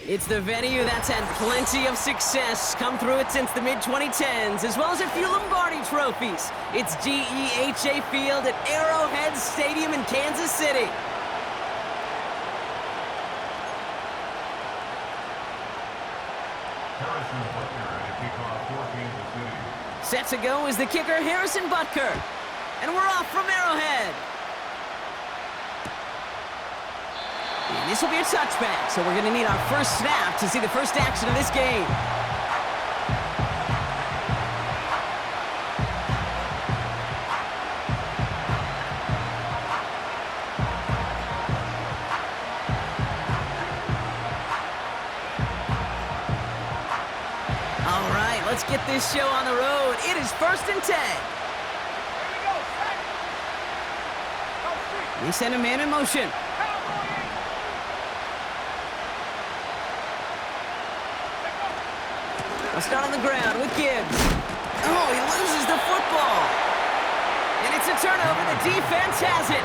It's the venue that's had plenty of success, come through it since the mid-2010s, as well as a few Lombardi trophies. It's GEHA Field at Arrowhead Stadium in Kansas City. Set to go is the kicker, Harrison Butker. And we're off from Arrowhead. And this will be a touchback, so we're going to need our first snap to see the first action of this game. All right, let's get this show on the road. It is 1st and 10. We send a man in motion. We'll start on the ground with Gibbs. Oh, he loses the football. And it's a turnover. The defense has it.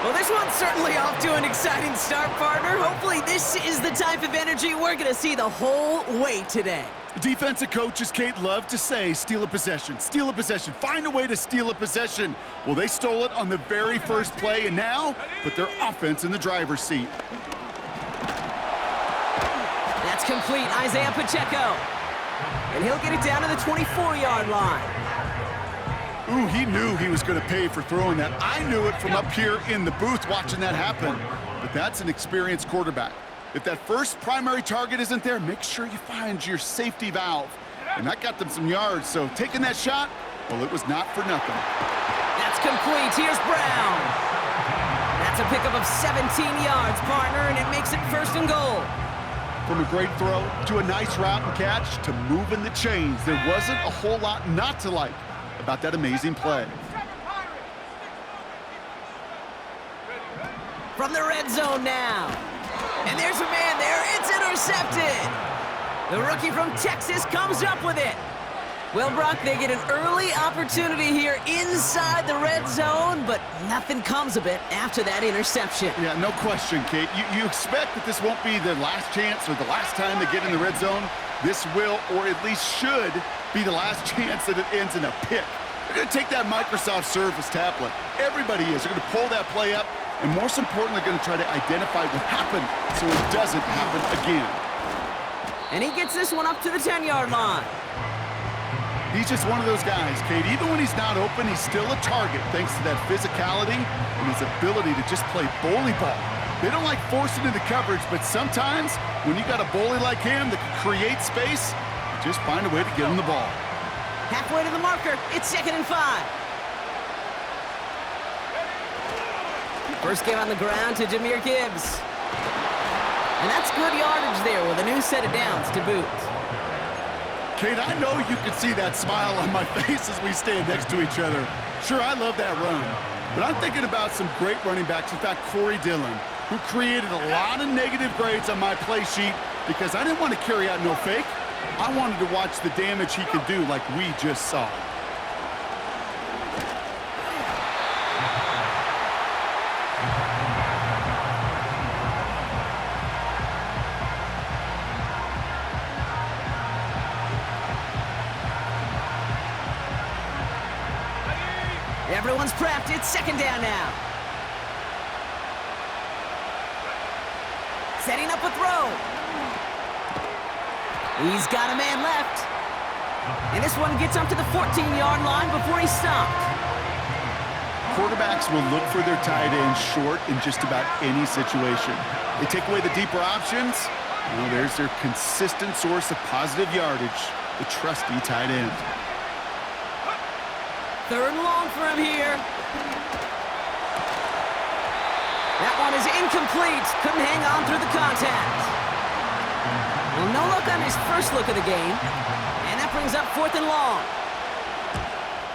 Well, this one's certainly off to an exciting start, partner. Hopefully this is the type of energy we're going to see the whole way today. Defensive coaches, Kate, love to say, steal a possession, find a way to steal a possession. Well, they stole it on the very first play, and now put their offense in the driver's seat. That's complete, Isaiah Pacheco. And he'll get it down to the 24-yard line. Ooh, he knew he was going to pay for throwing that. I knew it from up here in the booth watching that happen. But that's an experienced quarterback. If that first primary target isn't there, make sure you find your safety valve. And that got them some yards, so taking that shot, well, it was not for nothing. That's complete. Here's Brown. That's a pickup of 17 yards, partner, and it makes it 1st and goal. From a great throw to a nice route and catch to moving the chains, there wasn't a whole lot not to like about that amazing play. From the red zone now. And there's a man there. It's intercepted. The rookie from Texas comes up with it. Well, Brock, they get an early opportunity here inside the red zone, but nothing comes of it after that interception. Yeah, no question, Kate. You expect that this won't be their last chance or the last time they get in the red zone. This will, or at least should, be the last chance that it ends in a pick. They're going to take that Microsoft Surface tablet. Everybody is. They're going to pull that play up, and most importantly, they're going to try to identify what happened so it doesn't happen again. And he gets this one up to the 10-yard line. He's just one of those guys, Kate. Even when he's not open, he's still a target thanks to that physicality and his ability to just play bully ball. They don't like forcing into coverage, but sometimes when you got a bully like him that can create space, you just find a way to get him the ball. Halfway to the marker, it's 2nd and 5. First game on the ground to Jahmyr Gibbs. And that's good yardage there with a new set of downs to boot. Kate, I know you can see that smile on my face as we stand next to each other. Sure, I love that run. But I'm thinking about some great running backs. In fact, Corey Dillon, who created a lot of negative grades on my play sheet because I didn't want to carry out no fake. I wanted to watch the damage he could do like we just saw. Everyone's prepped. It's 2nd down now. Setting up a throw. He's got a man left. And this one gets up to the 14-yard line before he's stopped. Quarterbacks will look for their tight end short in just about any situation. They take away the deeper options. Well, there's their consistent source of positive yardage, the trusty tight end. 3rd and long for him here. That one is incomplete. Couldn't hang on through the contact. Well, no luck on his first look of the game. And that brings up 4th and long.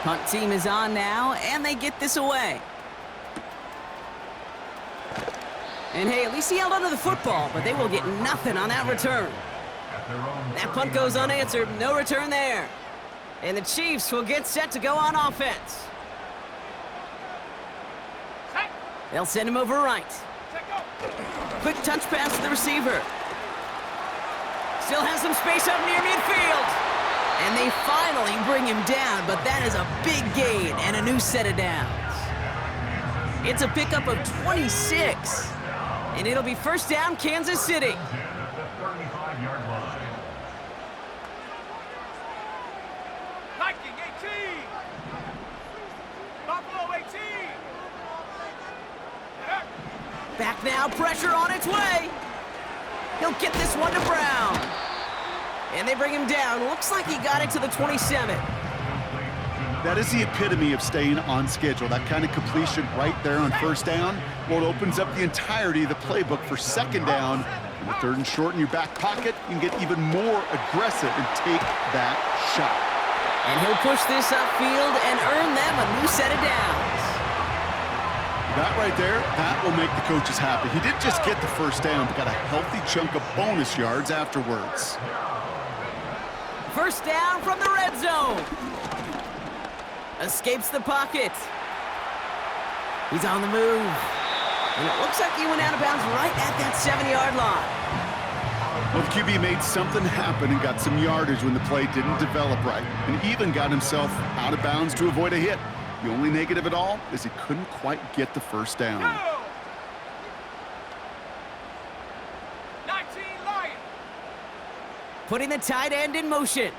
Punt team is on now, and they get this away. And hey, at least he held onto the football, but they will get nothing on that return. That punt goes unanswered. No return there. And the Chiefs will get set to go on offense. They'll send him over right. Quick touch pass to the receiver. Still has some space up near midfield. And they finally bring him down, but that is a big gain and a new set of downs. It's a pickup of 26. And it'll be first down, Kansas City. Viking 18. Buffalo 18. Back now, pressure on its way. He'll get this one to Brown. And they bring him down. Looks like he got it to the 27. That is the epitome of staying on schedule. That kind of completion right there on first down. Well, it opens up the entirety of the playbook for second down. And with 3rd and short in your back pocket, you can get even more aggressive and take that shot. And he'll push this upfield and earn them a new set of downs. That right there, that will make the coaches happy. He didn't just get the first down, but got a healthy chunk of bonus yards afterwards. First down from the red zone. Escapes the pocket. He's on the move. And it looks like he went out of bounds right at that 7-yard line. Well, the QB made something happen and got some yardage when the play didn't develop right, and even got himself out of bounds to avoid a hit. The only negative at all is he couldn't quite get the first down. 19 Lions. Putting the tight end in motion.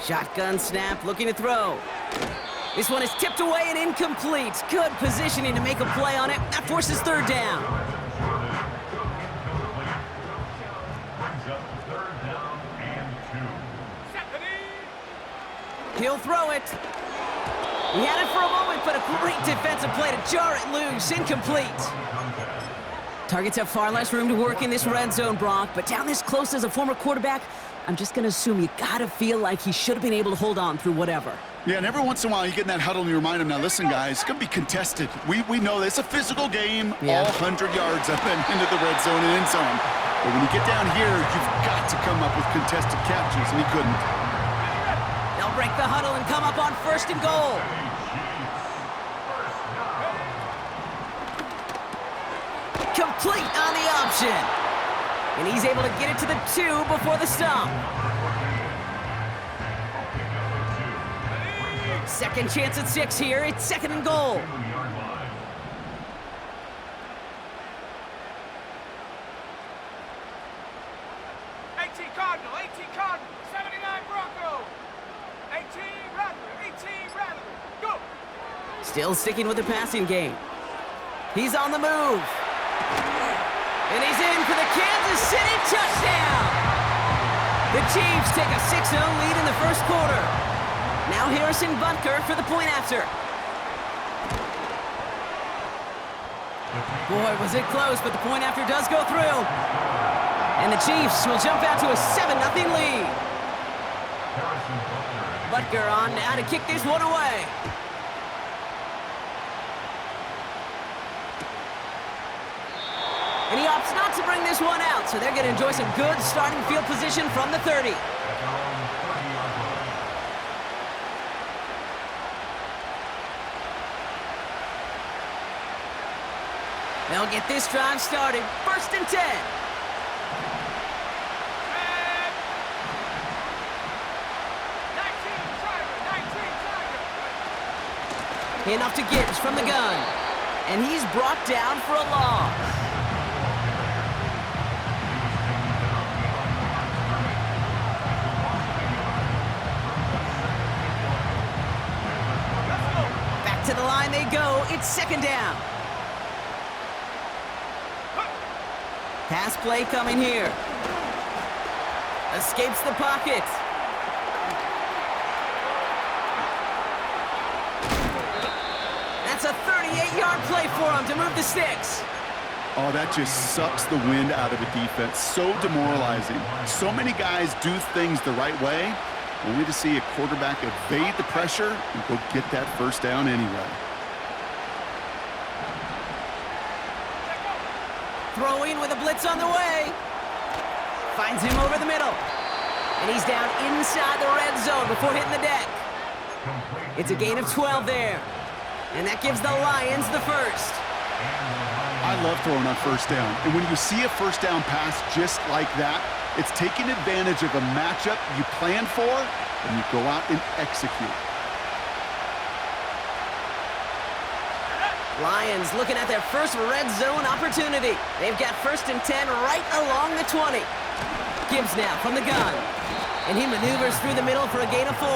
Shotgun snap, looking to throw. This one is tipped away and incomplete. Good positioning to make a play on it. That forces 3rd down. He'll throw it. He had it for a moment, but a great defensive play to jar it loose. Incomplete. Targets have far less room to work in this red zone, Brock, but down this close as a former quarterback, I'm just going to assume you got to feel like he should have been able to hold on through whatever. Yeah, and every once in a while you get in that huddle and you remind him, now listen, guys, it's going to be contested. We know this. It's a physical game, all 100 yards up and into the red zone and end zone. But when you get down here, you've got to come up with contested catches, and he couldn't. They'll break the huddle and come up on 1st and goal. Complete on the option. And he's able to get it to the 2 before the stop. Second chance at 6 here. It's 2nd and goal. Cardinal, 79 Bronco. 18 Rattler, go! Still sticking with the passing game. He's on the move. And he's in for the Kansas City touchdown. The Chiefs take a 6-0 lead in the first quarter. Now Harrison Butker for the point after. Boy, was it close, but the point after does go through. And the Chiefs will jump out to a 7-0 lead. Butker on now to kick this one away. And he opts not to bring this one out, so they're going to enjoy some good starting field position from the 30. They'll get this drive started. 1st and 10. Enough to Gibbs from the gun. And he's brought down for a loss. Back to the line they go. It's 2nd down. Pass play coming here. Escapes the pocket. That's a 38-yard play for him to move the sticks. Oh, that just sucks the wind out of a defense. So demoralizing. So many guys do things the right way, only to see a quarterback evade the pressure and go get that first down anyway. Throwing with a blitz on the way. Finds him over the middle. And he's down inside the red zone before hitting the deck. It's a gain of 12 there. And that gives the Lions the first. I love throwing on first down. And when you see a first down pass just like that, It's taking advantage of a matchup you plan for, and you go out and execute. Lions looking at their first red zone opportunity. They've got 1st and 10 right along the 20. Gibbs now from the gun. And he maneuvers through the middle for a gain of 4.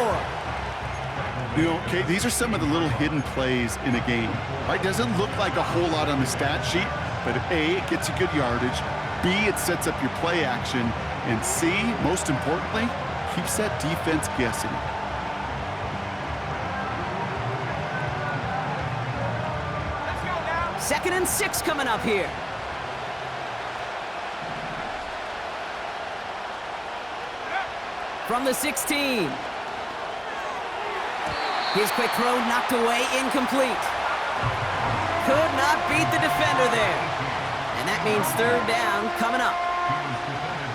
You know, okay, these are some of the little hidden plays in a game. Right? Doesn't look like a whole lot on the stat sheet, but A, it gets you good yardage. B, it sets up your play action. And C, most importantly, keeps that defense guessing. Let's go now. 2nd and 6 coming up here. From the 16. His quick throw knocked away, incomplete. Could not beat the defender there. And that means 3rd down coming up.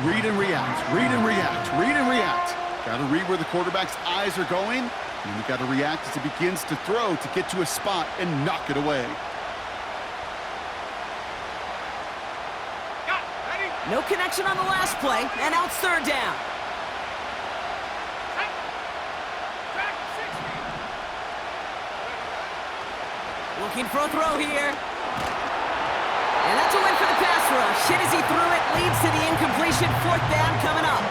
Read and react, read and react, read and react. Got to read where the quarterback's eyes are going, and you got to react as he begins to throw to get to a spot and knock it away. Got it. Ready? No connection on the last play, and now it's 3rd down. Set. Track 60. Looking for a throw here. And that's a win for the pass rush. Hit as he threw it, leads to the incompletion. 4th down coming up.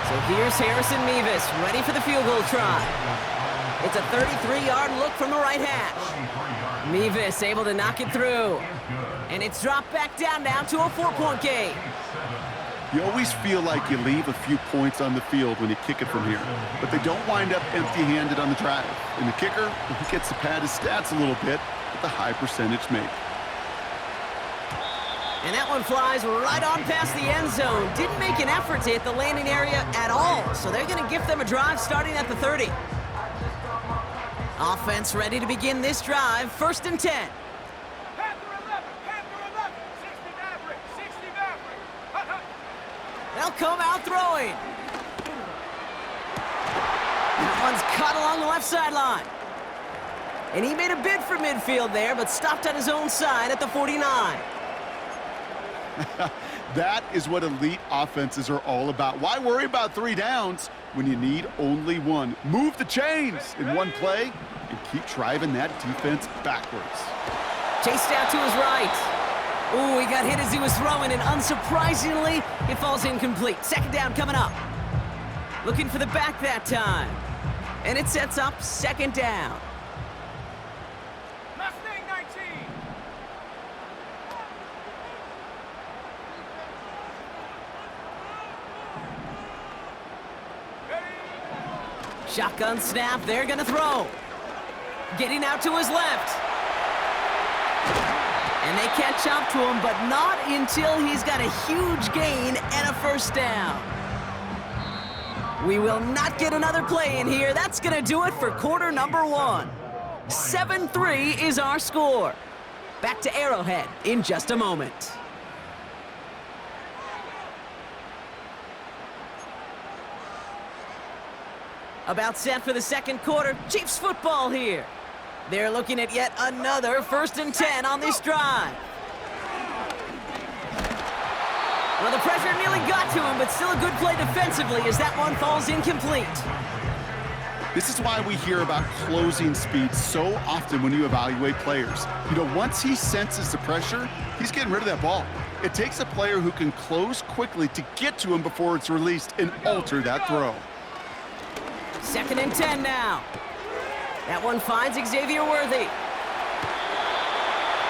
So here's Harrison Mevis, ready for the field goal try. It's a 33-yard look from the right hash. Mevis able to knock it through. And it's dropped back down now to a 4-point game. You always feel like you leave a few points on the field when you kick it from here, but they don't wind up empty-handed on the drive. And the kicker, he gets to pad his stats a little bit with a high percentage make. And that one flies right on past the end zone. Didn't make an effort to hit the landing area at all, so they're going to give them a drive starting at the 30. Offense ready to begin this drive, 1st and 10. Panther 11. Panther 11. 60 Maverick. 60 Maverick. Hut, hut. They'll come out throwing. That one's caught along the left sideline. And he made a bid for midfield there, but stopped on his own side at the 49. That is what elite offenses are all about. Why worry about 3 downs when you need only 1? Move the chains in one play and keep driving that defense backwards. Chased out to his right. Ooh, he got hit as he was throwing, and unsurprisingly, it falls incomplete. 2nd down coming up. Looking for the back that time. And it sets up 2nd down. Mustang 19. Shotgun snap, they're gonna throw. Getting out to his left. And they catch up to him, but not until he's got a huge gain and a 1st down. We will not get another play in here. That's gonna do it for quarter number 1. 7-3 is our score. Back to Arrowhead in just a moment. About set for the 2nd quarter. Chiefs football here. They're looking at yet another 1st and 10 on this drive. Well, the pressure nearly got to him, but still a good play defensively as that one falls incomplete. This is why we hear about closing speed so often when you evaluate players. You know, once he senses the pressure, he's getting rid of that ball. It takes a player who can close quickly to get to him before it's released and alter that throw. 2nd and 10 now. That one finds Xavier Worthy.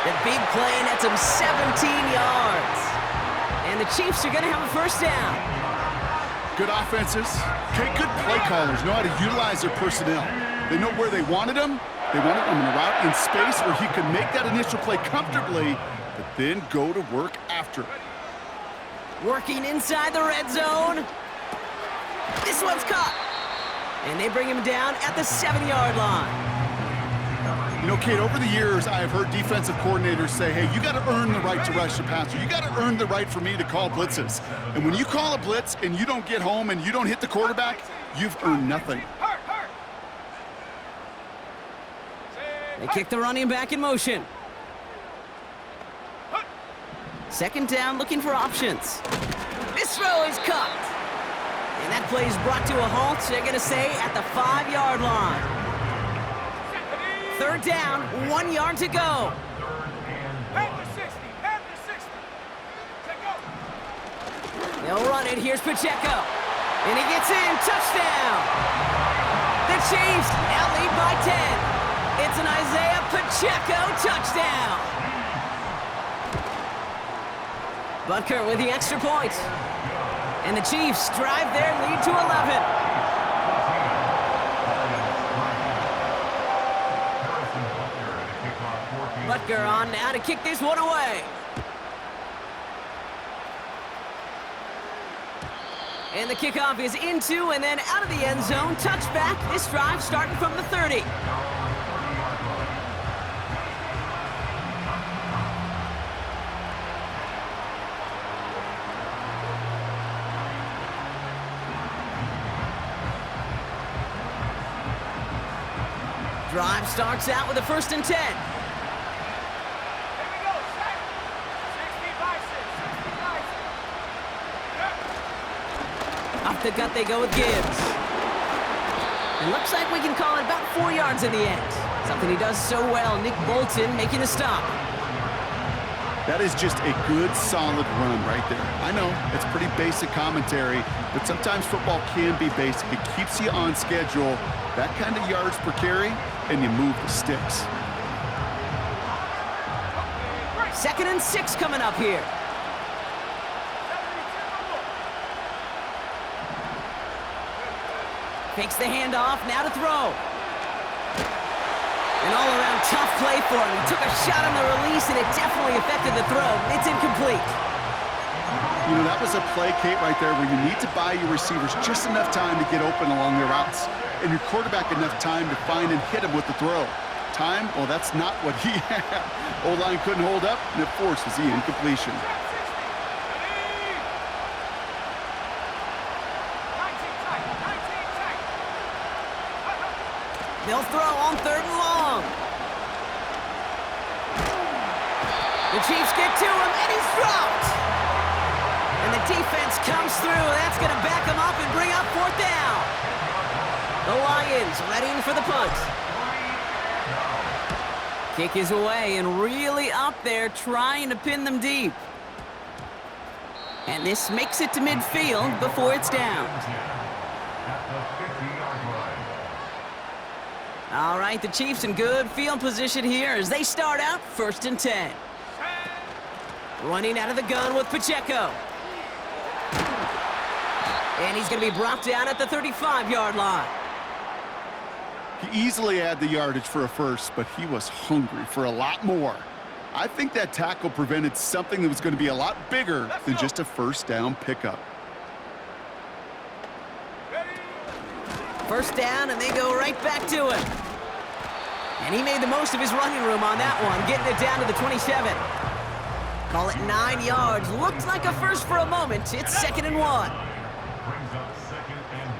The big play nets him 17 yards. And the Chiefs are going to have a 1st down. Good offenses. Okay, good play callers know how to utilize their personnel. They know where they wanted him. They wanted him in a route in space where he could make that initial play comfortably, but then go to work after it. Working inside the red zone. This one's caught. And they bring him down at the 7-yard line. You know, Kate, over the years, I have heard defensive coordinators say, hey, you got to earn the right to rush the passer. You got to earn the right for me to call blitzes. And when you call a blitz and you don't get home and you don't hit the quarterback, you've earned nothing. Hurt, hurt. They kick the running back in motion. 2nd down, looking for options. This throw is caught. And that play is brought to a halt, they're going to say, at the 5-yard line. Third down, 1 yard to go. Panther 60, Panther 60. Take go. They'll run it. Here's Pacheco. And he gets in. Touchdown. The Chiefs now lead by 10. It's an Isaiah Pacheco touchdown. Butker with the extra point. And the Chiefs drive their lead to 11. Butker on now to kick this one away. And the kickoff is into and then out of the end zone. Touchback. This drive starting from the 30. Drive starts out with a 1st and 10. Off the gut they go with Gibbs. It looks like we can call it about 4 yards in the end. Something he does so well. Nick Bolton making a stop. That is just a good, solid run right there. I know, it's pretty basic commentary, but sometimes football can be basic. It keeps you on schedule, that kind of yards per carry, and you move the sticks. 2nd and 6 coming up here. Takes the handoff, now to throw. An all-around tough play for him. He took a shot on the release, and it definitely affected the throw. It's incomplete. You know, that was a play, Kate, right there, where you need to buy your receivers just enough time to get open along their routes, and your quarterback enough time to find and hit him with the throw. Time? Well, that's not what he had. O-line couldn't hold up, and it forces the incompletion. They'll throw on 3rd and long. The Chiefs get to him, and he's dropped. And the defense comes through. That's going to back him up and bring up 4th down. The Lions readying for the punt. Kick is away and really up there trying to pin them deep. And this makes it to midfield before it's down. All right, the Chiefs in good field position here as they start out 1st and 10. Running out of the gun with Pacheco. And he's going to be brought down at the 35-yard line. He easily had the yardage for a first, but he was hungry for a lot more. I think that tackle prevented something that was going to be a lot bigger than just a 1st down pickup. 1st down, and they go right back to it. And he made the most of his running room on that one, getting it down to the 27. Call it 9 yards. Looked like a first for a moment. It's 2nd and 1. Brings up 2nd and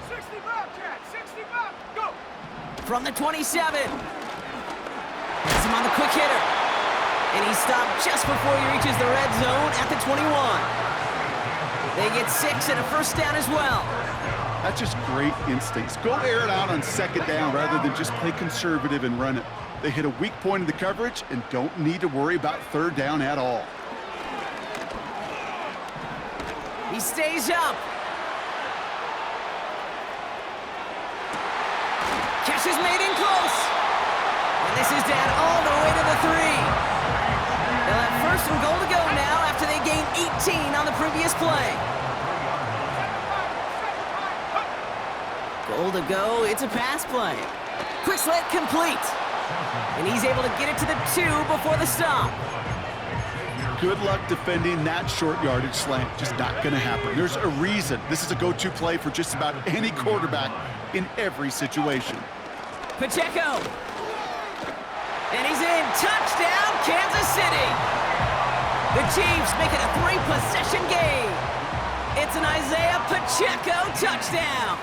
1. 60 Bobcat, 60 Bob, go! From the 27. Has him on the quick hitter. And he stopped just before he reaches the red zone at the 21. They get 6 and a 1st down as well. That's just great instincts. Go air it out on 2nd down rather than just play conservative and run it. They hit a weak point in the coverage and don't need to worry about 3rd down at all. He stays up. Catch is made in close. And this is down all the way to the 3. They'll have 1st and goal to go now after they gained 18 on the previous play. Goal to go, it's a pass play. Quick slant complete. And he's able to get it to the 2 before the stop. Good luck defending that short yardage slant. Just not going to happen. There's a reason this is a go-to play for just about any quarterback in every situation. Pacheco. And he's in. Touchdown, Kansas City. The Chiefs make it a 3-possession game. It's an Isaiah Pacheco touchdown.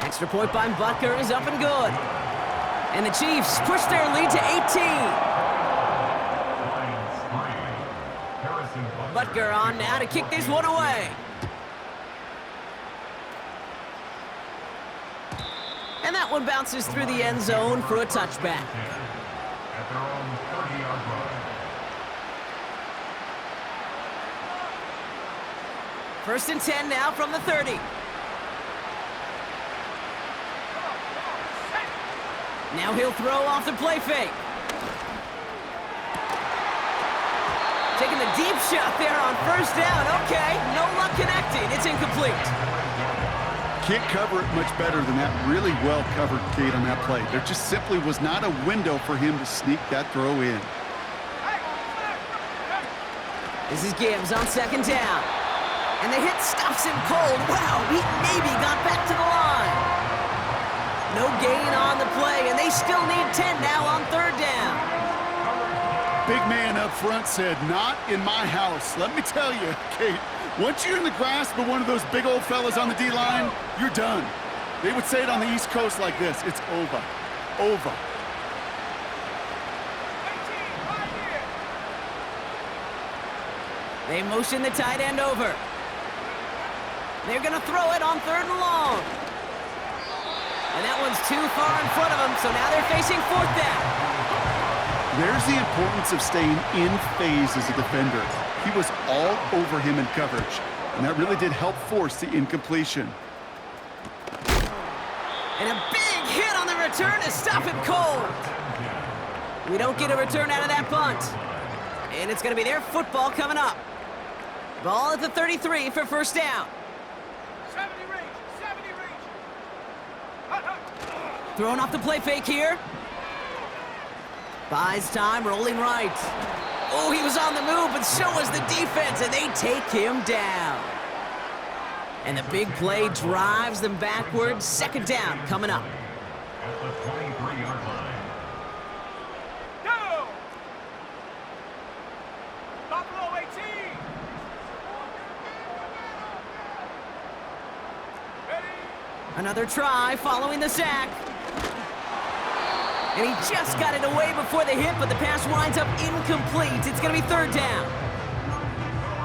Extra point by Butker is up and good. And the Chiefs push their lead to 18. Butker on now to kick this one away. And that one bounces through the end zone for a touchback. At their own 30-yard line. First and 10 now from the 30. Now he'll throw off the play fake. Taking the deep shot there on first down. Okay, no luck connecting. It's incomplete. Can't cover it much better than that. Really well covered, Kate, on that play. There just simply was not a window for him to sneak that throw in. This is Gibbs on second down. And the hit stops him cold. Wow, he maybe got back to the line. No gain on the play, and they still need 10 now on third down. Big man up front said, "Not in my house." Let me tell you, Kate, once you're in the grasp of one of those big old fellas on the D-line, you're done. They would say it on the East Coast like this: it's over. Over. They motion the tight end over. They're going to throw it on third and long. And that one's too far in front of them, so now they're facing fourth down. There's the importance of staying in phase as a defender. He was all over him in coverage, and that really did help force the incompletion. And a big hit on the return to stop him cold. We don't get a return out of that punt. And it's going to be their football coming up. Ball at the 33 for first down. 70 range, 70 range. Throwing off the play fake here. Buys time, rolling right. Oh, he was on the move, but so was the defense, and they take him down. And the big play drives them backwards. Second down coming up. At the 23-yard line. Go! Buffalo 18. Ready? Another try following the sack. And he just got it away before the hit, but the pass winds up incomplete. It's going to be third down.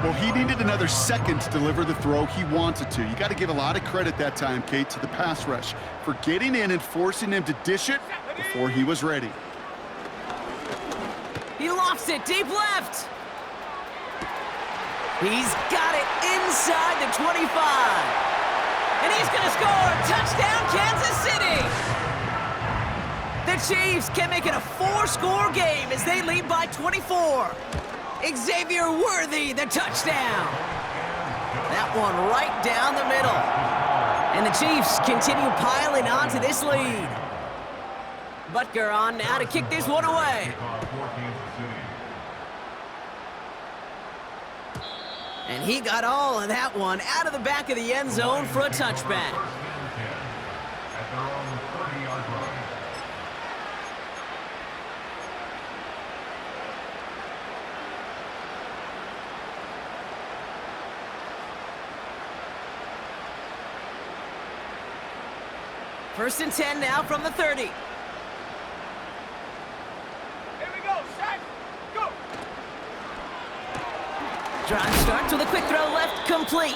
Well, he needed another second to deliver the throw he wanted to. You got to give a lot of credit that time, Kate, to the pass rush for getting in and forcing him to dish it before he was ready. He lofts it deep left. He's got it inside the 25. And he's going to score. Touchdown, Kansas City. The Chiefs can make it a 4-score game as they lead by 24. Xavier Worthy, the touchdown. That one right down the middle. And the Chiefs continue piling on to this lead. Butker on now to kick this one away. And he got all of that one out of the back of the end zone for a touchback. At their own 30-yard line. First and 10 now from the 30. Here we go, set, go! Drive starts with a quick throw left, complete.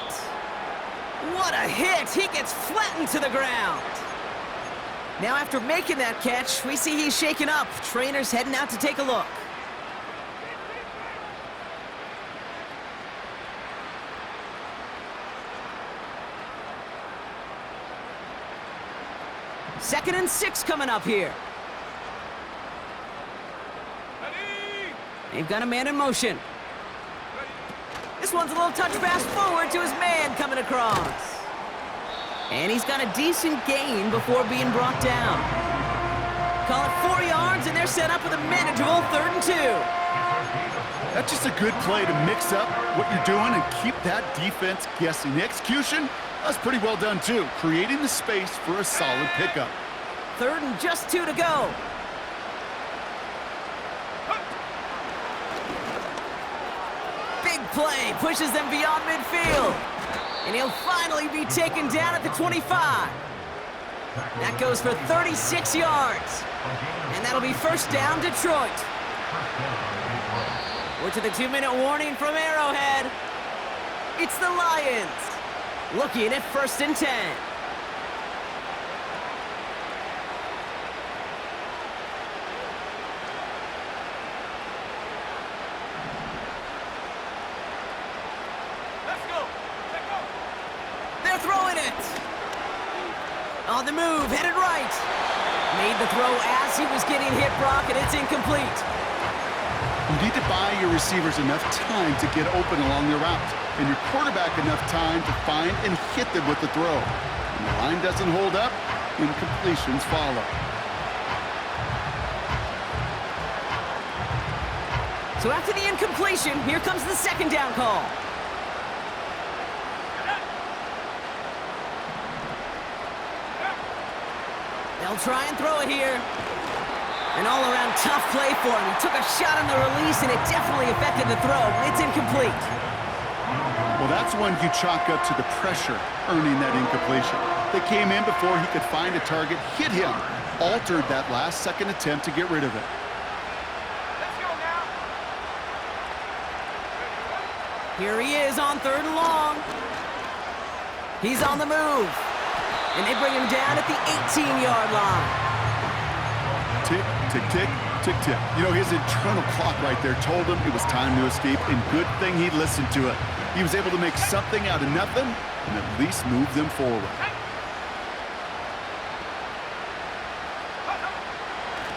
What a hit! He gets flattened to the ground. Now after making that catch, we see he's shaken up. Trainer's heading out to take a look. Second and 6 coming up here. Ready? They've got a man in motion. This one's a little touch pass forward to his man coming across. And he's got a decent gain before being brought down. Call it 4 yards, and they're set up with a manageable 3rd and 2. That's just a good play to mix up what you're doing and keep that defense guessing. The execution, that's pretty well done too, creating the space for a solid pickup. 3rd and just 2 to go. Big play pushes them beyond midfield. And he'll finally be taken down at the 25. That goes for 36 yards. And that'll be first down, Detroit. We're to the 2-minute warning from Arrowhead. It's the Lions, looking at 1st and 10. Let's go. Let's go. They're throwing it. On the move, headed right. Made the throw as he was getting hit, Brock, and it's incomplete. You need to buy your receivers enough time to get open along their route, and your quarterback enough time to find and hit them with the throw. When the line doesn't hold up, incompletions follow. So after the incompletion, here comes the 2nd down call. They'll try and throw it here. An all-around tough play for him. He took a shot on the release, and it definitely affected the throw. It's incomplete. Well, that's one you chalk up to the pressure earning that incompletion. They came in before he could find a target, hit him, altered that last-second attempt to get rid of it. Let's go now. Here he is on 3rd and long. He's on the move. And they bring him down at the 18-yard line. Tick, tick, tick, tick, tick. You know, his internal clock right there told him it was time to escape, and good thing he listened to it. He was able to make something out of nothing and at least move them forward.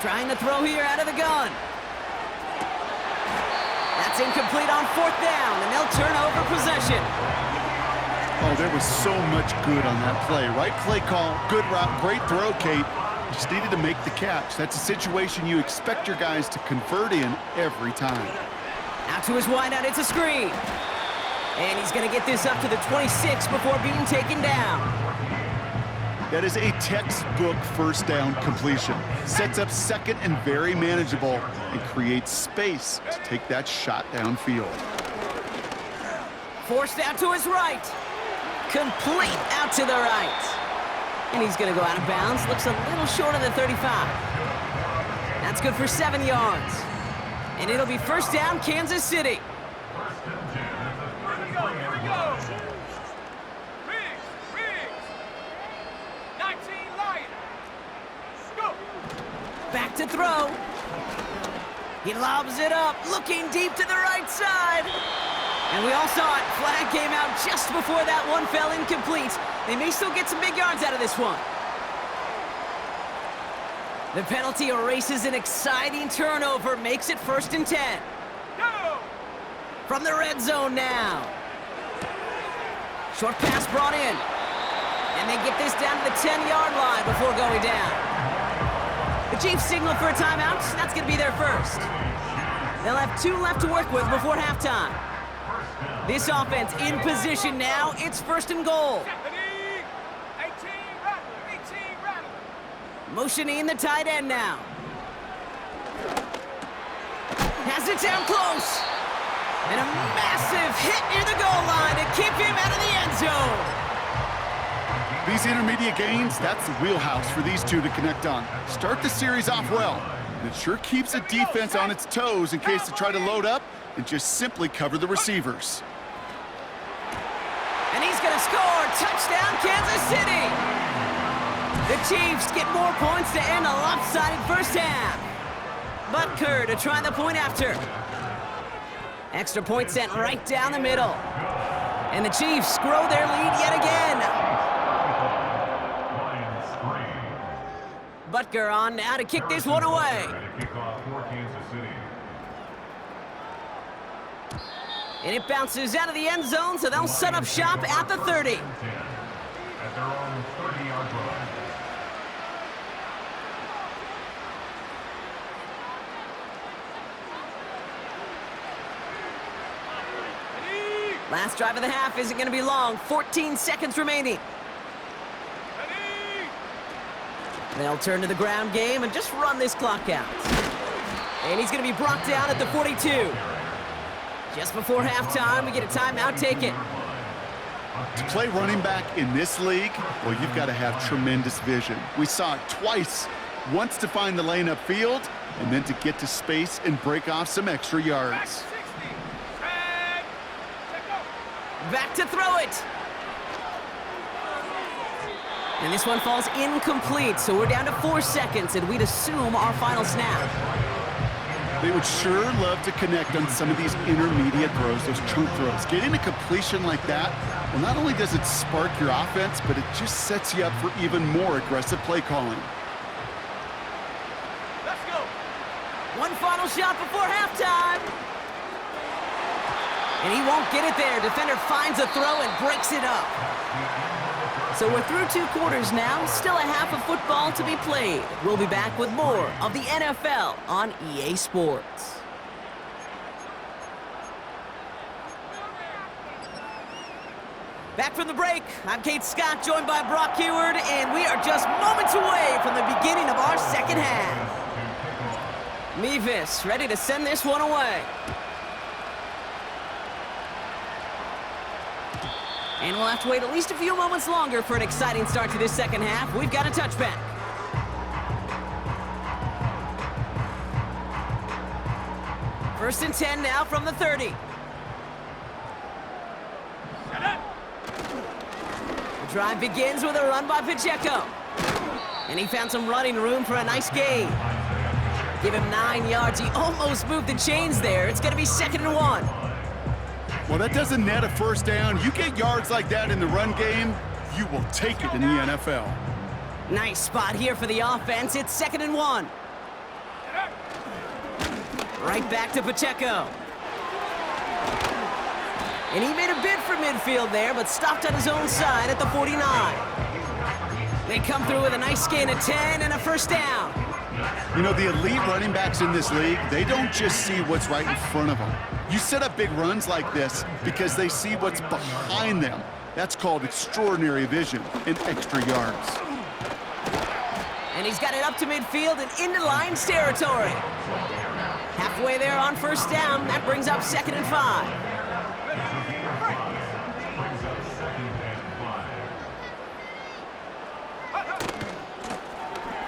Trying to throw here out of the gun. That's incomplete on 4th down, and they'll turn over possession. Oh, there was so much good on that play. Right play call, good route, great throw, Kate. Just needed to make the catch. That's a situation you expect your guys to convert in every time. Out to his wideout, it's a screen. And he's going to get this up to the 26 before being taken down. That is a textbook 1st down completion. Sets up 2nd and very manageable and creates space to take that shot downfield. Forced out to his right. Complete out to the right. And he's going to go out of bounds. Looks a little short of the 35. That's good for 7 yards. And it'll be 1st down, Kansas City. Here we go. Riggs. 19 Lions. Go. Back to throw. He lobs it up, looking deep to the right side. And we all saw it. Flag came out just before that one fell incomplete. They may still get some big yards out of this one. The penalty erases an exciting turnover, makes it 1st and 10. Go. From the red zone now. Short pass brought in. And they get this down to the 10-yard line before going down. The Chiefs signal for a timeout. That's going to be their first. They'll have 2 left to work with before halftime. This offense in position now. It's 1st and goal. 18 Rattler. Motioning the tight end now. Has it down close. And a massive hit near the goal line to keep him out of the end zone. These intermediate gains, that's the wheelhouse for these two to connect on. Start the series off well, and it sure keeps the defense on its toes in case they try to load up and just simply cover the receivers. And he's going to score. Touchdown, Kansas City. The Chiefs get more points to end a lopsided 1st half. Butker to try the point after. Extra point sent right down the middle. And the Chiefs grow their lead yet again. Butker on now to kick this one away. And it bounces out of the end zone, so they'll set up shop at the 30. At their own 30-yard line. Last drive of the half isn't going to be long. 14 seconds remaining. They'll turn to the ground game and just run this clock out. And he's going to be brought down at the 42. Just before halftime, we get a timeout taken. To play running back in this league, well, you've got to have tremendous vision. We saw it twice. Once to find the lane upfield, and then to get to space and break off some extra yards. Back to throw it. And this one falls incomplete, so we're down to 4 seconds, and we'd assume our final snap. They would sure love to connect on some of these intermediate throws, those chunk throws. Getting a completion like that, well, not only does it spark your offense, but it just sets you up for even more aggressive play calling. Let's go. One final shot before halftime. And he won't get it there. Defender finds a throw and breaks it up. So we're through 2 quarters now, still a half of football to be played. We'll be back with more of the NFL on EA Sports. Back from the break, I'm Kate Scott, joined by Brock Heward, and we are just moments away from the beginning of our second half. Mevis ready to send this one away. And we'll have to wait at least a few moments longer for an exciting start to this second half. We've got a touchback. First and 10 now from the 30. The drive begins with a run by Pacheco. And he found some running room for a nice gain. Give him 9 yards. He almost moved the chains there. It's going to be 2nd and 1. Well, that doesn't net a first down. You get yards like that in the run game, you will take it in the NFL. Nice spot here for the offense. It's 2nd and 1. Right back to Pacheco. And he made a bid for midfield there, but stopped on his own side at the 49. They come through with a nice gain of 10 and a first down. You know, the elite running backs in this league, they don't just see what's right in front of them. You set up big runs like this because they see what's behind them. That's called extraordinary vision and extra yards. And he's got it up to midfield and into Lions territory. Halfway there on first down. That brings up 2nd and 5.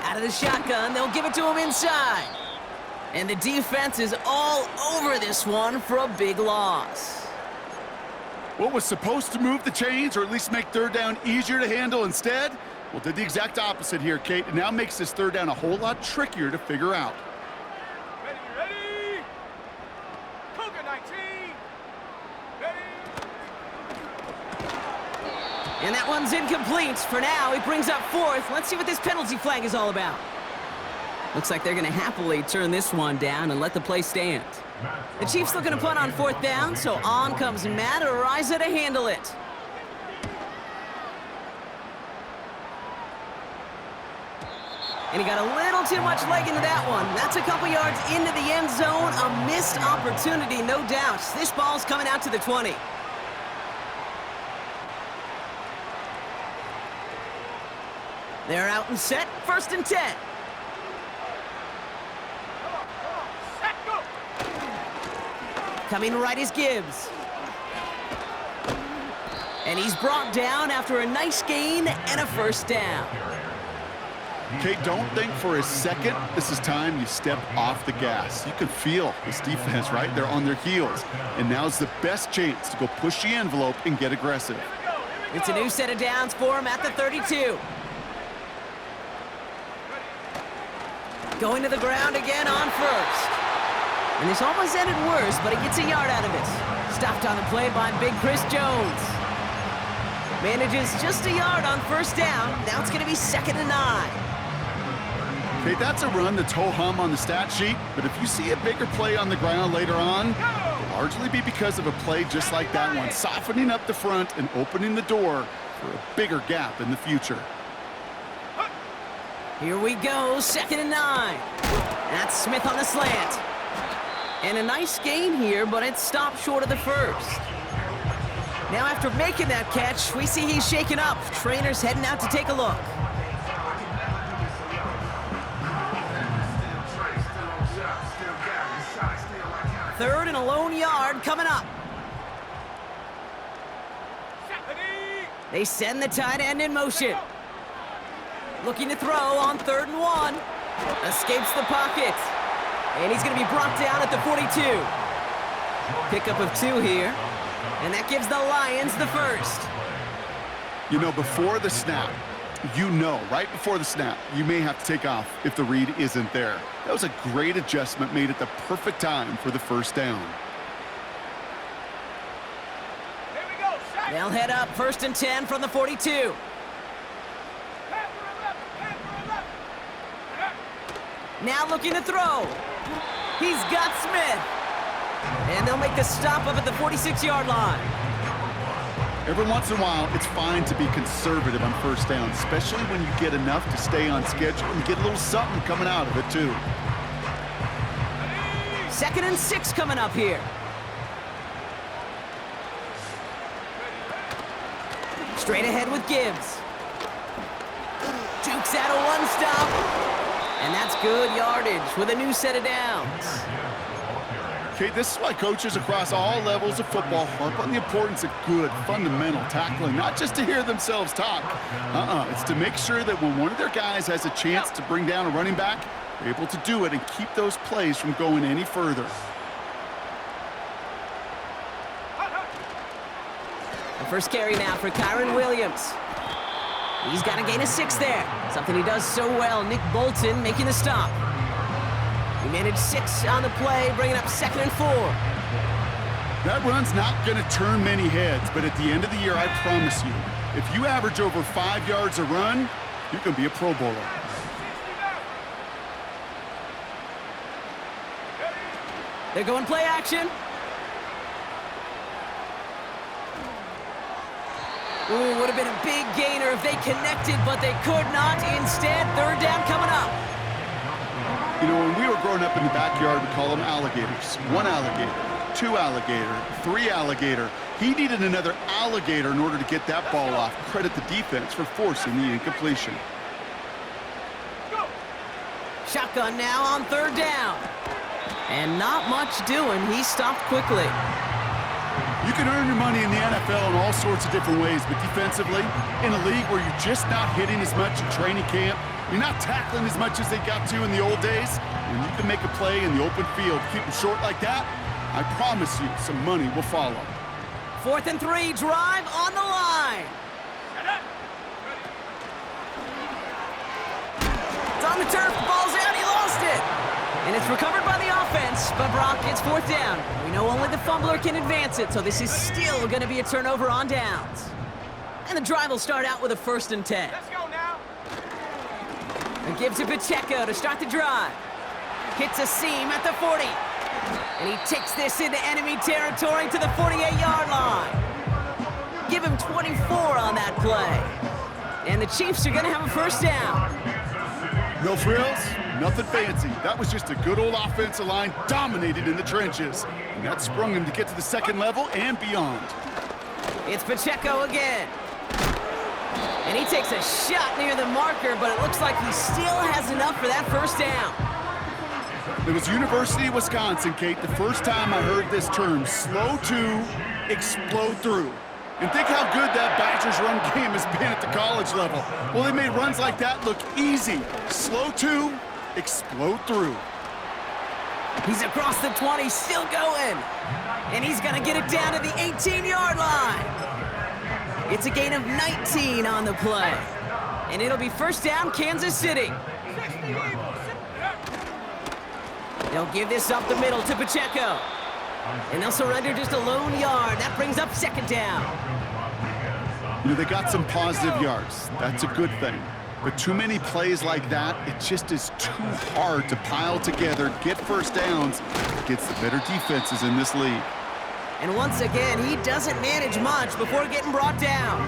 Out of the shotgun, they'll give it to him inside. And the defense is all over this one for a big loss. What was supposed to move the chains or at least make third down easier to handle instead? Well, did the exact opposite here, Kate. It now makes this third down a whole lot trickier to figure out. Ready. Cougar 19. Ready. And that one's incomplete. For now, he brings up 4th. Let's see what this penalty flag is all about. Looks like they're going to happily turn this one down and let the play stand. The Chiefs looking to punt on 4th down, so on comes Matt Ariza to handle it. And he got a little too much leg into that one. That's a couple yards into the end zone. A missed opportunity, no doubt. This ball's coming out to the 20. They're out and set. 1st and 10. Coming right is Gibbs. And he's brought down after a nice gain and a first down. Kate, don't think for a second this is time you step off the gas. You can feel this defense, right? They're on their heels. And now's the best chance to go push the envelope and get aggressive. It's a new set of downs for him at the 32. Going to the ground again on 1st. And this almost ended worse, but he gets a yard out of it. Stopped on the play by Big Chris Jones. Manages just a yard on first down. Now it's going to be 2nd and 9. Okay, that's a run that's ho-hum on the stat sheet, but if you see a bigger play on the ground later on, it'll largely be because of a play just like that one, softening up the front and opening the door for a bigger gap in the future. Here we go, 2nd and 9. That's Smith on the slant. And a nice gain here, but it's stopped short of the first. Now after making that catch, we see he's shaken up. Trainer's heading out to take a look. Third and a lone yard coming up. They send the tight end in motion. Looking to throw on 3rd and 1. Escapes the pocket. And he's going to be brought down at the 42. Pickup of 2 here. And that gives the Lions the first. You know, before the snap, right before the snap, you may have to take off if the read isn't there. That was a great adjustment made at the perfect time for the first down. Here we go. Sack. They'll head up 1st and 10 from the 42. Panther 11. Panther 11. Now looking to throw. He's got Smith. And they'll make the stop up at the 46-yard line. Every once in a while, it's fine to be conservative on first down, especially when you get enough to stay on schedule and get a little something coming out of it, too. 2nd and 6 coming up here. Straight ahead with Gibbs. Dukes out a one-stop. And that's good yardage with a new set of downs. Okay, this is why coaches across all levels of football harp on the importance of good, fundamental tackling, not just to hear themselves talk. It's to make sure that when one of their guys has a chance to bring down a running back, they're able to do it and keep those plays from going any further. The first carry now for Kyron Williams. He's got a gain of 6 there. Something he does so well. Nick Bolton making the stop. He managed 6 on the play, bringing up 2nd and 4. That run's not going to turn many heads, but at the end of the year, I promise you, if you average over 5 yards a run, you're going to be a Pro Bowler. They're going play action. Ooh, would have been a big gainer if they connected, but they could not. Instead, 3rd down coming up. You know, when we were growing up in the backyard, we call them alligators. 1 alligator, 2 alligator, 3 alligator. He needed another alligator in order to get that ball off. Credit the defense for forcing the incompletion. Shotgun now on 3rd down. And not much doing. He stopped quickly. You can earn your money in the NFL in all sorts of different ways, but defensively, in a league where you're just not hitting as much in training camp, you're not tackling as much as they got to in the old days, when you can make a play in the open field, keep them short like that, I promise you some money will follow. 4th and 3, drive on the line. It's on the turf, ball's out, he lost it. And it's recovered by the offense, but Brock gets 4th down. We know only the fumbler can advance it, so this is still going to be a turnover on downs. And the drive will start out with a 1st and 10. Let's go now. And gives to Pacheco to start the drive. Hits a seam at the 40. And he takes this into enemy territory to the 48-yard line. Give him 24 on that play. And the Chiefs are going to have a 1st down. No frills, nothing fancy. That was just a good old offensive line dominated in the trenches. And that sprung him to get to the 2nd level and beyond. It's Pacheco again. And he takes a shot near the marker, but it looks like he still has enough for that 1st down. It was University of Wisconsin, Kate, the first time I heard this term, slow to explode through. And think how good that Badgers run game has been at the college level. Well, they made runs like that look easy. Slow to explode through. He's across the 20, still going. And he's going to get it down to the 18-yard line. It's a gain of 19 on the play. And it'll be 1st down, Kansas City. 60 Eagles. They'll give this up the middle to Pacheco. And they'll surrender just a lone yard. That brings up 2nd down. You know, they got some positive yards. That's a good thing. But too many plays like that, it just is too hard to pile together, get 1st downs against the better defenses in this league. And once again, he doesn't manage much before getting brought down.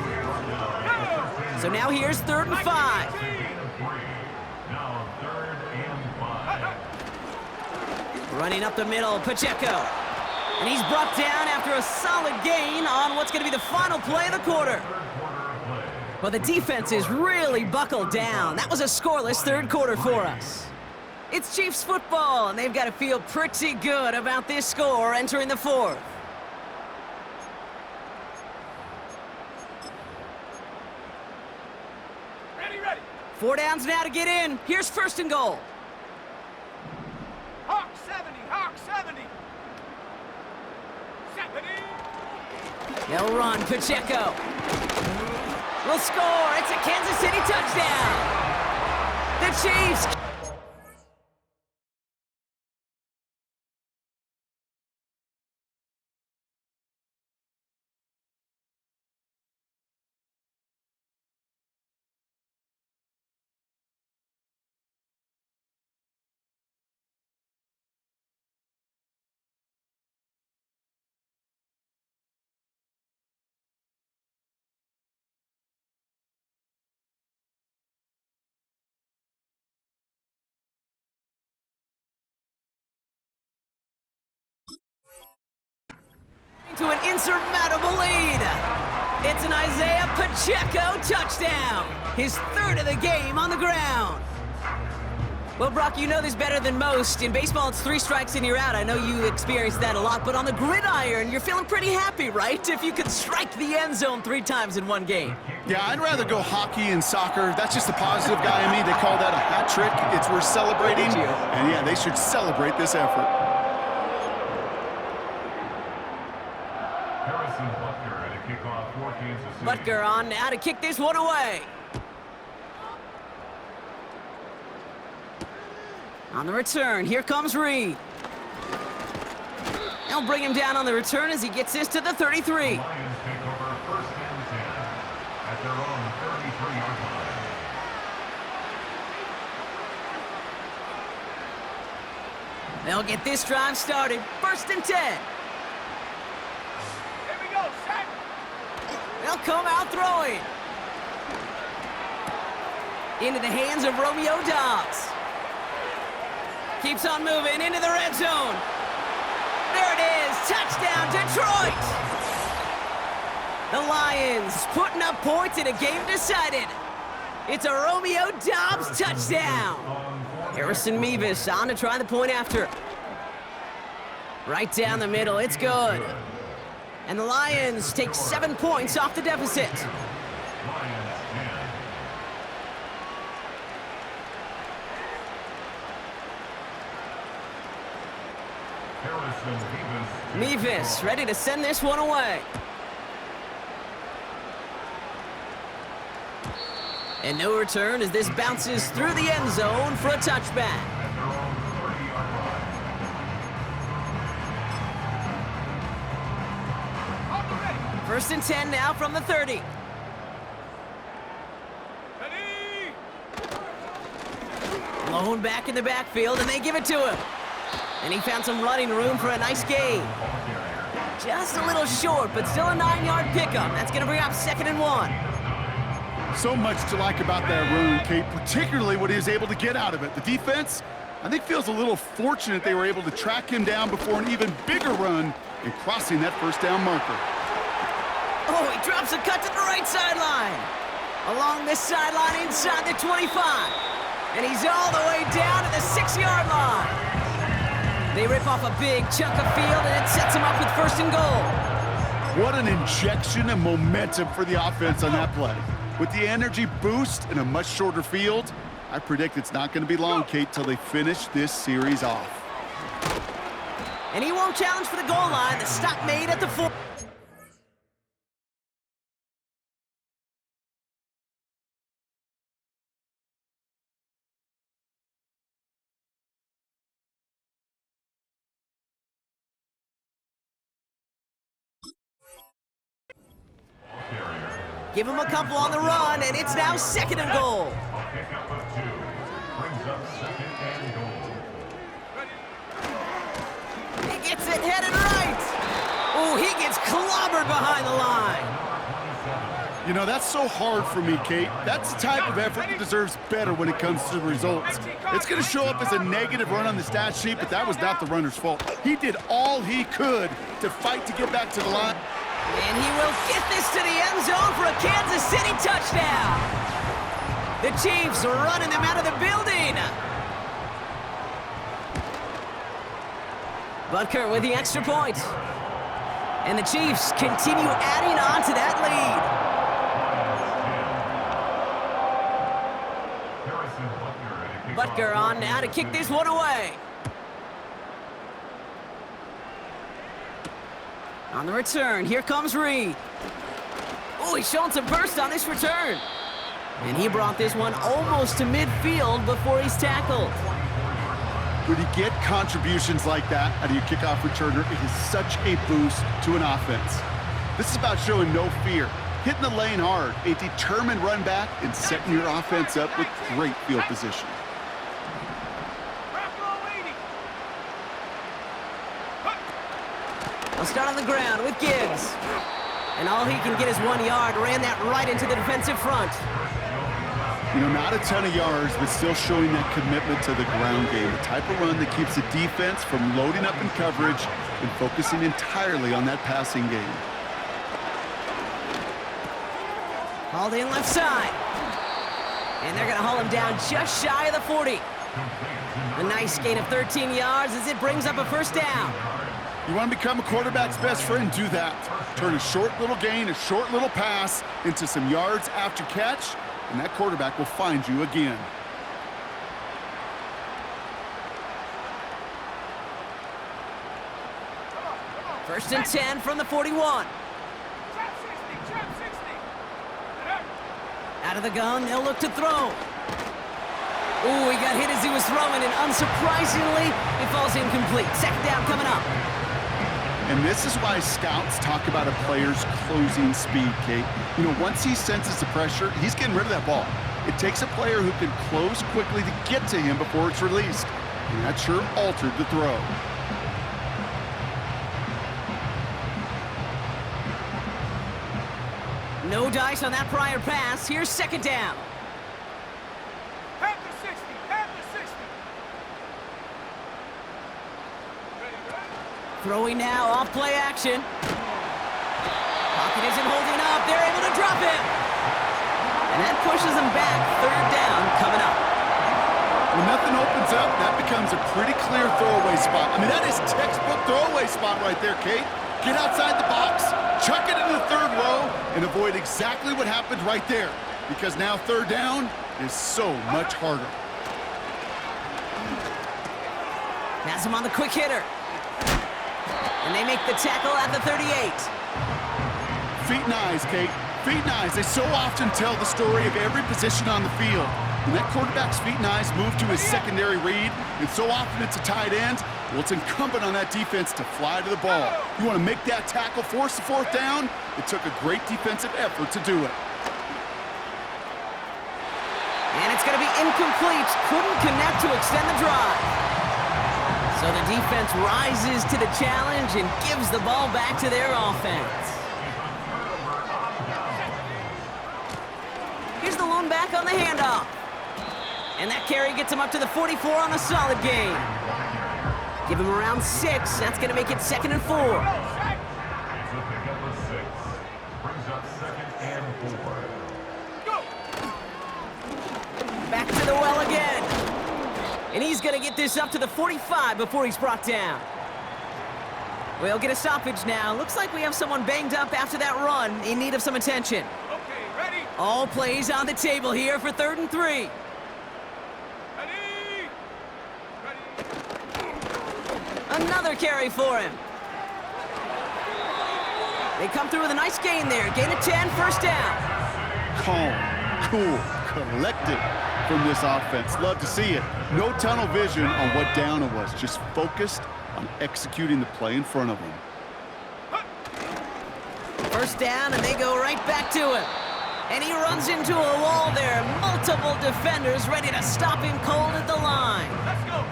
So now here's 3rd and 5. Now 3rd and 5. Running up the middle, Pacheco. And he's brought down after a solid gain on what's going to be the final play of the quarter. Well, the defense is really buckled down. That was a scoreless 3rd quarter for us. It's Chiefs football, and they've got to feel pretty good about this score entering the 4th. Ready. 4 downs now to get in. Here's 1st and goal. Hawk 70. 70. They'll run. Pacheco will score. It's a Kansas City touchdown. The Chiefs. To an insurmountable lead. It's an Isaiah Pacheco touchdown. His third of the game on the ground. Well, Brock, you know this better than most. In baseball, it's 3 strikes and you're out. I know you experienced that a lot, but on the gridiron, you're feeling pretty happy, right? If you could strike the end zone 3 times in one game. Yeah, I'd rather go hockey and soccer. That's just the positive guy in me. They call that a hat trick. It's worth celebrating. And yeah, they should celebrate this effort. Butker on now to kick this one away. On the return, here comes Reed. They'll bring him down on the return as he gets this to the 33. Lions take over first and 10 at their own 33-yard line. They'll get this drive started. First and 10. Here we go, set. They'll come out throwing. Into the hands of Romeo Dobbs. Keeps on moving into the red zone. There it is. Touchdown, Detroit. The Lions putting up points in a game decided. It's a Romeo Dobbs touchdown. Harrison Mevis on to try the point after. Right down the middle. It's good. And the Lions take 7 points off the deficit. Mevis ready to send this one away. And no return as this bounces through the end zone for a touchback. First and 10 now from the 30. Lone back in the backfield, and they give it to him. And he found some running room for a nice gain. Just a little short, but still a 9-yard pickup. That's going to bring up 2nd and 1. So much to like about that run, Kate, particularly what he was able to get out of it. The defense, I think, feels a little fortunate they were able to track him down before an even bigger run in crossing that first down marker. Oh, he drops a cut to the right sideline. Along this sideline inside the 25. And he's all the way down to the 6-yard line. They rip off a big chunk of field, and it sets him up with 1st and goal. What an injection of momentum for the offense on that play. With the energy boost in a much shorter field, I predict it's not going to be long, Kate, till they finish this series off. And he won't challenge for the goal line. The stop made at the 4. Give him a couple on the run, and it's now 2nd and goal. Pickup of 2 brings up 2nd and goal. He gets it headed right. Oh, he gets clobbered behind the line. You know, that's so hard for me, Kate. That's the type of effort that deserves better when it comes to the results. It's going to show up as a negative run on the stat sheet, but that was not the runner's fault. He did all he could to fight to get back to the line. And he will get this to the end zone for a Kansas City touchdown. The Chiefs are running them out of the building. Butker with the extra point. And the Chiefs continue adding on to that lead. Butker on now to kick this one away. On the return, here comes Reed. Oh, he's showing some burst on this return. And he brought this one almost to midfield before he's tackled. When you get contributions like that out of your kickoff returner, it is such a boost to an offense. This is about showing no fear, hitting the lane hard, a determined run back, and setting your offense up with great field position. I'll start on the ground with Gibbs. And all he can get is 1 yard, ran that right into the defensive front. You know, not a ton of yards, but still showing that commitment to the ground game. The type of run that keeps the defense from loading up in coverage and focusing entirely on that passing game. Hauled in left side. And they're going to haul him down just shy of the 40. A nice gain of 13 yards as it brings up a first down. You want to become a quarterback's best friend, do that. Turn a short little gain, a short little pass into some yards after catch, and that quarterback will find you again. First and 10 from the 41. Out of the gun, they'll look to throw. Ooh, he got hit as he was throwing, and unsurprisingly, it falls incomplete. Second down coming up. And this is why scouts talk about a player's closing speed, Kate. You know, once he senses the pressure, he's getting rid of that ball. It takes a player who can close quickly to get to him before it's released. And that sure altered the throw. No dice on that prior pass. Here's second down. Pass to 60, pass to 60. Throwing now, off play action. Pocket isn't holding up. They're able to drop him. And that pushes them back. Third down coming up. When nothing opens up, that becomes a pretty clear throwaway spot. I mean, that is textbook throwaway spot right there, Kate. Get outside the box, chuck it in the third row, and avoid exactly what happened right there. Because now third down is so much harder. Has him on the quick hitter. And they make the tackle at the 38. Feet and eyes, Kate. Feet and eyes. They so often tell the story of every position on the field. When that quarterback's feet and eyes move to his secondary read, and so often it's a tight end, well, it's incumbent on that defense to fly to the ball. You want to make that tackle, force the fourth down? It took a great defensive effort to do it. And it's going to be incomplete. Couldn't connect to extend the drive. So the defense rises to the challenge and gives the ball back to their offense. Here's the lone back on the handoff. And that carry gets him up to the 44 on a solid gain. Give him around 6. That's going to make it 2nd and 4. It's a pickup of 6. Brings up 2nd and 4. Back to the well again. And he's going to get this up to the 45 before he's brought down. We'll get a stoppage now. Looks like we have someone banged up after that run in need of some attention. Okay, ready? All plays on the table here for 3rd and 3. Ready? Another carry for him. They come through with a nice gain there. Gain of 10, first down. Calm, cool, collected from this offense. Love to see it. No tunnel vision on what down it was. Just focused on executing the play in front of them. First down, and they go right back to him. And he runs into a wall there. Multiple defenders ready to stop him cold at the line. Let's go.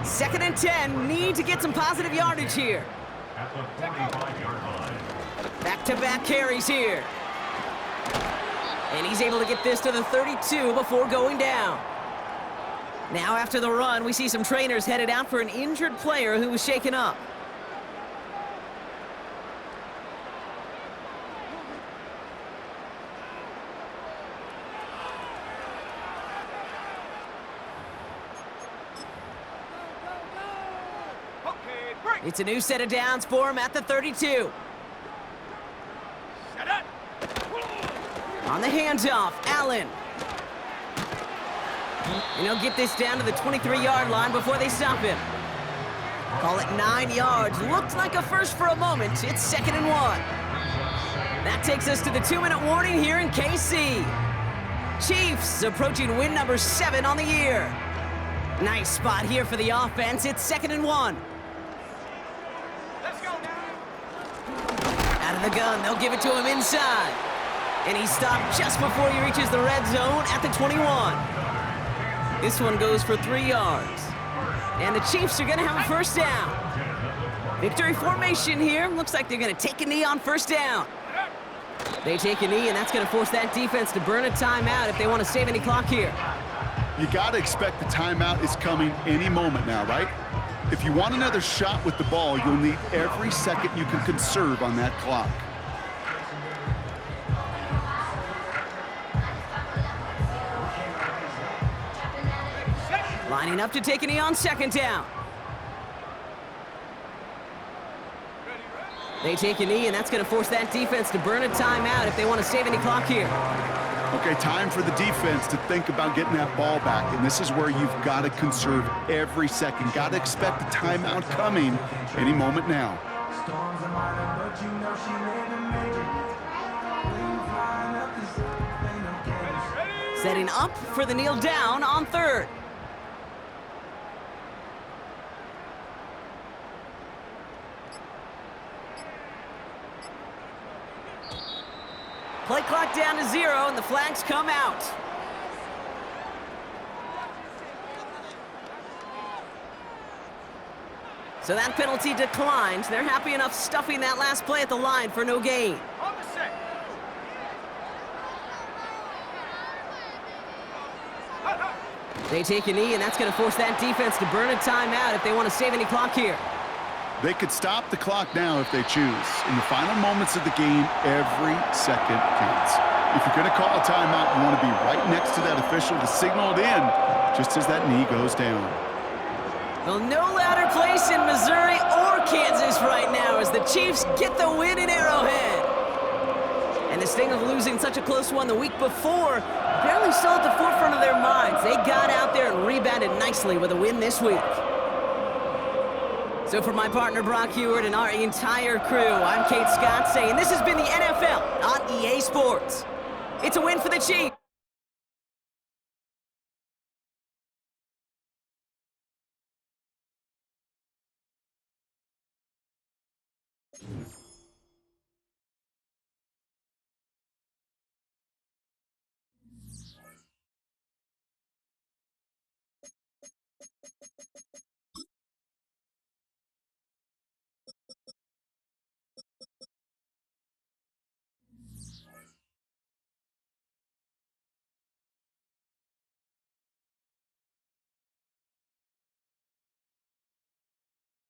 2nd and 10. Need to get some positive yardage here. At the 45-yard line. Back-to-back carries here. And he's able to get this to the 32 before going down. Now after the run, we see some trainers headed out for an injured player who was shaken up. Okay, break. It's a new set of downs for him at the 32. Set up. On the handoff, Allen. And he'll get this down to the 23-yard line before they stop him. Call it 9 yards. Looked like a first for a moment. It's 2nd and 1. That takes us to the 2-minute warning here in KC. Chiefs approaching win number 7 on the year. Nice spot here for the offense. It's 2nd and 1. Let's go now. Out of the gun, they'll give it to him inside. And he stopped just before he reaches the red zone at the 21. This one goes for 3 yards. And the Chiefs are going to have a first down. Victory formation here. Looks like they're going to take a knee on first down. They take a knee, and that's going to force that defense to burn a timeout if they want to save any clock here. You got to expect the timeout is coming any moment now, right? If you want another shot with the ball, you'll need every second you can conserve on that clock. Lining up to take a knee on second down. They take a knee, and that's going to force that defense to burn a timeout if they want to save any clock here. Okay, time for the defense to think about getting that ball back, and this is where you've got to conserve every second. Got to expect the timeout coming any moment now. Setting up for the kneel down on third. Play clock down to 0, and the flags come out. So that penalty declined. They're happy enough stuffing that last play at the line for no gain. On the set. They take a knee, and that's going to force that defense to burn a timeout if they want to save any clock here. They could stop the clock now if they choose. In the final moments of the game, every second counts. If you're going to call a timeout, you want to be right next to that official to signal it in just as that knee goes down. Well, no louder place in Missouri or Kansas right now as the Chiefs get the win in Arrowhead. And the sting of losing such a close one the week before apparently still at the forefront of their minds. They got out there and rebounded nicely with a win this week. So for my partner Brock Heward and our entire crew, I'm Kate Scott saying this has been the NFL on EA Sports. It's a win for the Chiefs.